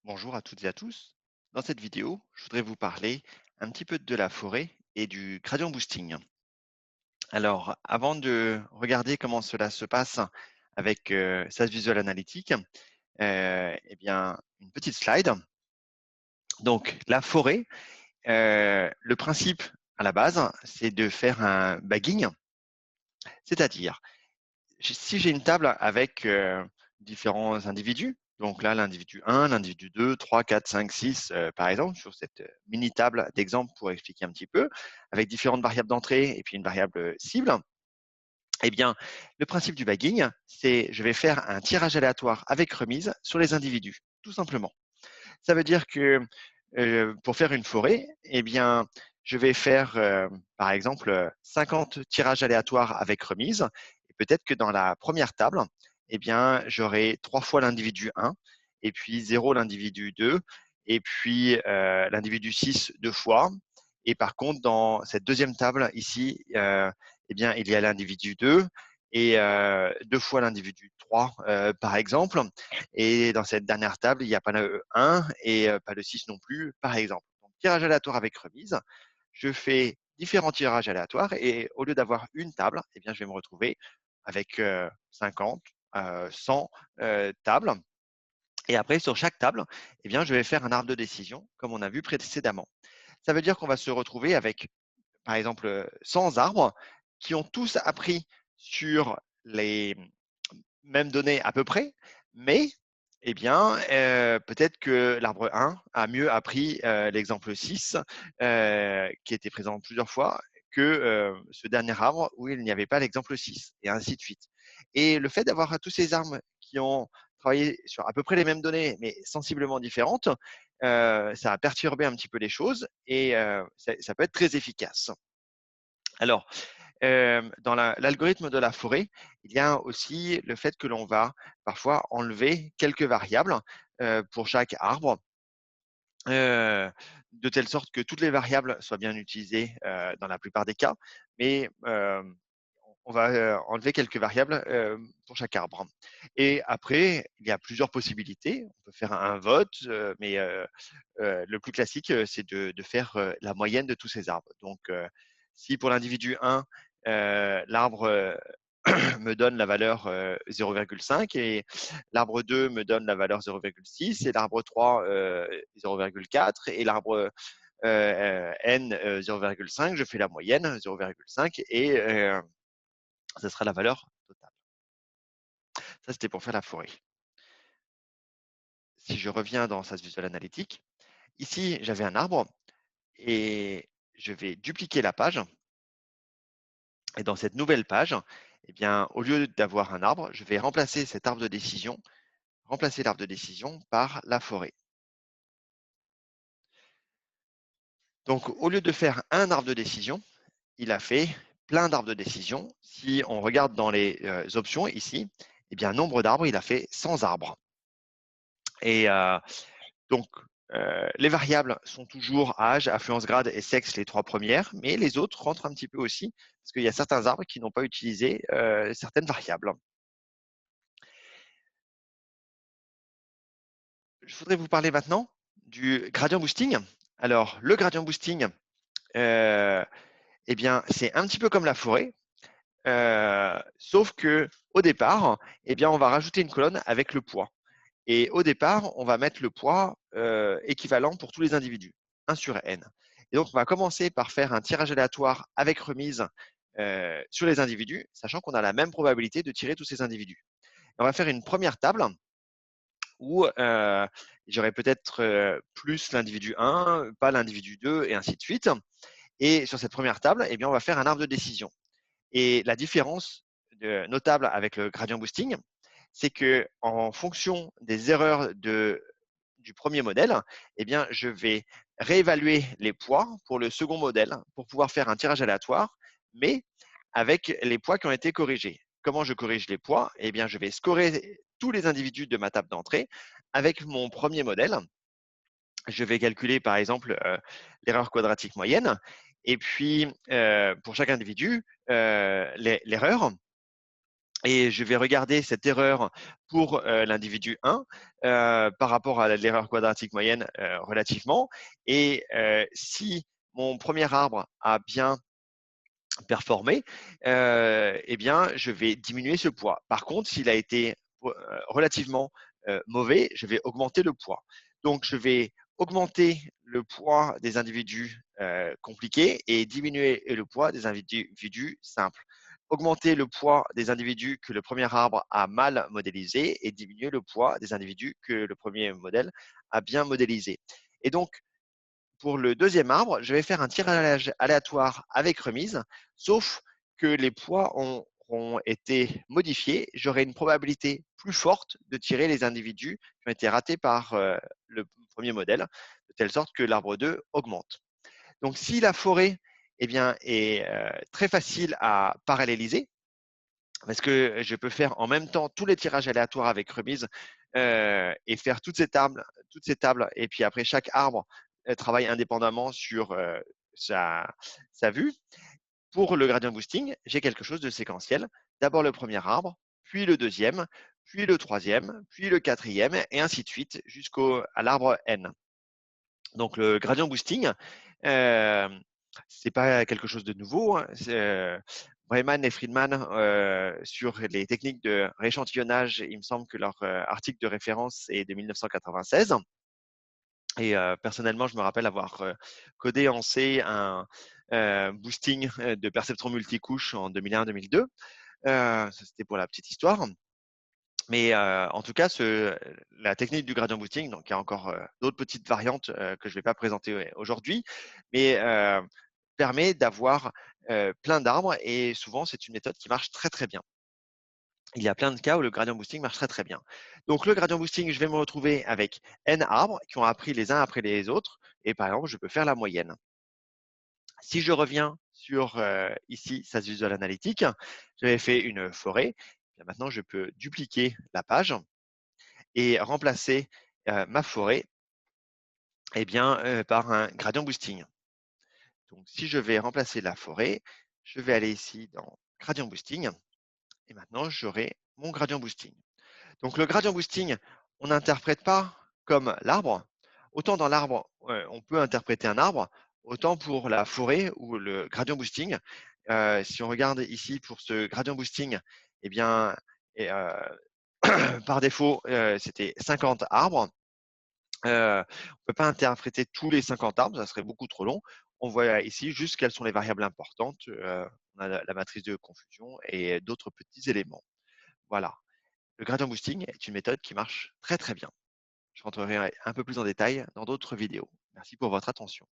Bonjour à toutes et à tous. Dans cette vidéo, je voudrais vous parler un petit peu de la forêt et du gradient boosting. Alors, avant de regarder comment cela se passe avec SAS Visual Analytics, eh bien, une petite slide. Donc, la forêt, le principe à la base, c'est de faire un bagging, c'est-à-dire si j'ai une table avec différents individus, donc là, l'individu 1, l'individu 2, 3, 4, 5, 6, par exemple, sur cette mini table d'exemple pour expliquer un petit peu, avec différentes variables d'entrée et puis une variable cible, eh bien, le principe du bagging, c'est je vais faire un tirage aléatoire avec remise sur les individus, tout simplement. Ça veut dire que pour faire une forêt, eh bien, je vais faire, par exemple, 50 tirages aléatoires avec remise. Et peut-être que dans la première table, eh bien, j'aurai 3 fois l'individu 1, et puis 0 l'individu 2, et puis l'individu 6 2 fois. Et par contre, dans cette deuxième table ici, eh bien, il y a l'individu 2 et 2 fois l'individu 3, par exemple. Et dans cette dernière table, il n'y a pas le 1 et pas le 6 non plus, par exemple. Donc, tirage aléatoire avec remise. Je fais différents tirages aléatoires et au lieu d'avoir une table, eh bien, je vais me retrouver avec 50, 100 tables. Et après, sur chaque table, eh bien, je vais faire un arbre de décision, comme on a vu précédemment. Ça veut dire qu'on va se retrouver avec, par exemple, 100 arbres qui ont tous appris sur les mêmes données à peu près, mais eh bien, peut-être que l'arbre 1 a mieux appris l'exemple 6, qui était présent plusieurs fois, que ce dernier arbre où il n'y avait pas l'exemple 6, et ainsi de suite. Et le fait d'avoir tous ces arbres qui ont travaillé sur à peu près les mêmes données, mais sensiblement différentes, ça a perturbé un petit peu les choses et ça peut être très efficace. Alors, dans l'algorithme de la forêt, il y a aussi le fait que l'on va parfois enlever quelques variables pour chaque arbre, de telle sorte que toutes les variables soient bien utilisées dans la plupart des cas, mais on va enlever quelques variables pour chaque arbre. Et après, il y a plusieurs possibilités. On peut faire un vote, mais le plus classique, c'est de faire la moyenne de tous ces arbres. Donc, si pour l'individu 1, l'arbre me donne la valeur 0,5 et l'arbre 2 me donne la valeur 0,6 et l'arbre 3 0,4 et l'arbre n 0,5, je fais la moyenne 0,5 et ça sera la valeur totale. Ça, c'était pour faire la forêt. Si je reviens dans SAS Visual Analytics, ici, j'avais un arbre et je vais dupliquer la page. Et dans cette nouvelle page, eh bien, au lieu d'avoir un arbre, je vais remplacer cet arbre de décision, remplacer l'arbre de décision par la forêt. Donc, au lieu de faire un arbre de décision, il a fait plein d'arbres de décision. Si on regarde dans les options ici, eh bien, nombre d'arbres, il a fait 100 arbres. Et donc, les variables sont toujours âge, affluence grade et sexe, les 3 premières, mais les autres rentrent un petit peu aussi, parce qu'il y a certains arbres qui n'ont pas utilisé certaines variables. Je voudrais vous parler maintenant du gradient boosting. Alors, le gradient boosting, euh, eh bien, c'est un petit peu comme la forêt, sauf que au départ, eh bien, on va rajouter une colonne avec le poids. Et au départ, on va mettre le poids équivalent pour tous les individus, 1 sur n. Et donc, on va commencer par faire un tirage aléatoire avec remise sur les individus, sachant qu'on a la même probabilité de tirer tous ces individus. Et on va faire une première table où j'aurai peut-être plus l'individu 1, pas l'individu 2, et ainsi de suite. Et sur cette première table, eh bien, on va faire un arbre de décision. Et la différence notable avec le gradient boosting, c'est que en fonction des erreurs du premier modèle, eh bien, je vais réévaluer les poids pour le second modèle pour pouvoir faire un tirage aléatoire, mais avec les poids qui ont été corrigés. Comment je corrige les poids? Eh bien, je vais scorer tous les individus de ma table d'entrée avec mon premier modèle. Je vais calculer, par exemple, l'erreur quadratique moyenne. Et puis, pour chaque individu, l'erreur. et je vais regarder cette erreur pour l'individu 1 par rapport à l'erreur quadratique moyenne relativement. Et si mon premier arbre a bien performé, eh bien, je vais diminuer ce poids. Par contre, s'il a été relativement mauvais, je vais augmenter le poids. Donc, je vais augmenter le poids des individus compliqués et diminuer le poids des individus simples. Augmenter le poids des individus que le premier arbre a mal modélisé et diminuer le poids des individus que le premier modèle a bien modélisé. Et donc, pour le deuxième arbre, je vais faire un tirage aléatoire avec remise, sauf que les poids auront été modifiés. J'aurai une probabilité plus forte de tirer les individus qui ont été ratés par le premier modèle, de telle sorte que l'arbre 2 augmente. Donc, si la forêt eh bien, est très facile à paralléliser, parce que je peux faire en même temps tous les tirages aléatoires avec remise et faire toutes ces tables. Et puis après, chaque arbre travaille indépendamment sur sa vue. Pour le gradient boosting, j'ai quelque chose de séquentiel. D'abord le premier arbre, puis le deuxième, puis le troisième, puis le quatrième, et ainsi de suite jusqu'à l'arbre N. Donc le gradient boosting, c'est pas quelque chose de nouveau, hein. Breiman et Friedman, sur les techniques de rééchantillonnage, il me semble que leur article de référence est de 1996. Et personnellement, je me rappelle avoir codé en C un boosting de perceptron multicouche en 2001-2002. Ça, c'était pour la petite histoire. Mais en tout cas, la technique du gradient boosting, donc il y a encore d'autres petites variantes que je ne vais pas présenter aujourd'hui, mais permet d'avoir plein d'arbres et souvent, c'est une méthode qui marche très très bien. Il y a plein de cas où le gradient boosting marche très très bien. Donc le gradient boosting, je vais me retrouver avec n arbres qui ont appris les uns après les autres et par exemple, je peux faire la moyenne. Si je reviens sur ici SAS Visual Analytics, j'avais fait une forêt. Bien, maintenant, je peux dupliquer la page et remplacer ma forêt eh bien, par un gradient boosting. Donc, si je vais remplacer la forêt, je vais aller ici dans gradient boosting et maintenant j'aurai mon gradient boosting. Donc, le gradient boosting, on n'interprète pas comme l'arbre. Autant dans l'arbre, on peut interpréter un arbre, autant pour la forêt ou le gradient boosting. Si on regarde ici pour ce gradient boosting, eh bien, et, par défaut, c'était 50 arbres. On ne peut pas interpréter tous les 50 arbres, ça serait beaucoup trop long. On voit ici juste quelles sont les variables importantes. On a la matrice de confusion et d'autres petits éléments. Voilà. Le gradient boosting est une méthode qui marche très très bien. Je rentrerai un peu plus en détail dans d'autres vidéos. Merci pour votre attention.